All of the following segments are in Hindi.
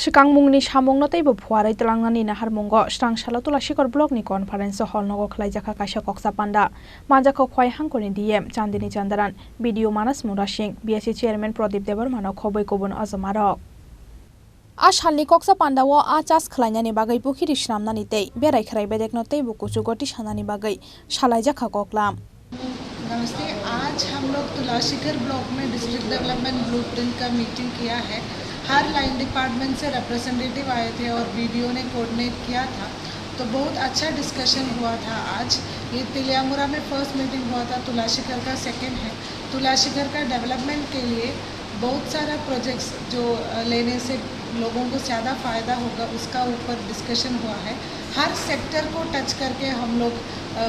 Sikangmungni samungno teibo phuarai telangnani naharmungo Srangsala Tulasikor blogni conference hall nogo khlaijaka kaisa koksa panda manjako khwai hangkoni DM Chandini Chandaran video Manas Mura Singh BSC chairman Pradip Debarmano khoboi kubun azamarok Ashalni koksa panda wo achas khlainani bagai bukhiri shramnani tei berai khrai bedekno teibo kuchugoti sanani bagai shalaijaka koklam नमस्ते। आज हम लोग तुलासीगर ब्लॉक में डिस्ट्रिक्ट डेवलपमेंट ब्लूप्रिंट का मीटिंग किया है। हर लाइन डिपार्टमेंट से रिप्रेजेंटेटिव आए थे और वीडियो ने कोऑर्डिनेट किया था, तो बहुत अच्छा डिस्कशन हुआ था। आज ये तिलियामुरा में फर्स्ट मीटिंग हुआ था, तुलासीगर का सेकंड है। तुलासीगर का डेवलपमेंट के लिए बहुत सारा प्रोजेक्ट्स जो लेने से लोगों को ज़्यादा फ़ायदा होगा उसका ऊपर डिस्कशन हुआ है। हर सेक्टर को टच करके हम लोग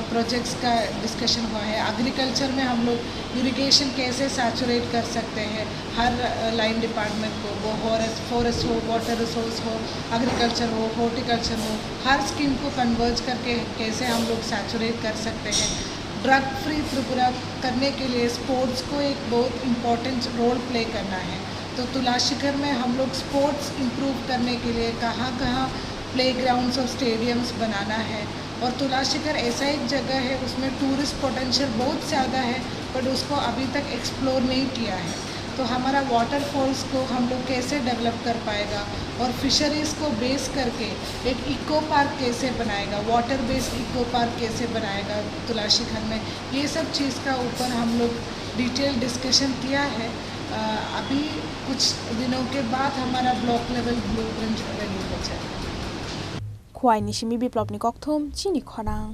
प्रोजेक्ट्स का डिस्कशन हुआ है। एग्रीकल्चर में हम लोग इरिगेशन कैसे सैचुरेट कर सकते हैं हर लाइन डिपार्टमेंट को, वो फॉरेस्ट हो, वाटर रिसोर्स हो, एग्रीकल्चर हो, हॉर्टिकल्चर हो, हर स्कीम को कन्वर्ज करके कैसे हम लोग सैचुरेट कर सकते हैं। ड्रग फ्री त्रिपुरा करने के लिए स्पोर्ट्स को एक बहुत इम्पॉर्टेंट रोल प्ले करना है। तो तुलासीगर में हम लोग स्पोर्ट्स इम्प्रूव करने के लिए कहाँ कहाँ प्लेग्राउंड्स और स्टेडियम्स बनाना है। और तुलासीगर ऐसा एक जगह है उसमें टूरिस्ट पोटेंशियल बहुत ज़्यादा है, बट उसको अभी तक एक्सप्लोर नहीं किया है। तो हमारा वाटरफॉल्स को हम लोग कैसे डेवलप कर पाएगा और फिशरीज़ को बेस करके एक इको पार्क कैसे बनाएगा, वाटर बेस्ड इको पार्क कैसे बनाएगा तुलासीगर में, ये सब चीज़ का ऊपर हम लोग डिटेल डिस्कशन किया है। अभी कुछ दिनों के बाद हमारा ब्लॉक लेवल ब्लूप्रिंट रेडी हो जाएगा। Khwai ni simi biplopni kokthum chini khonang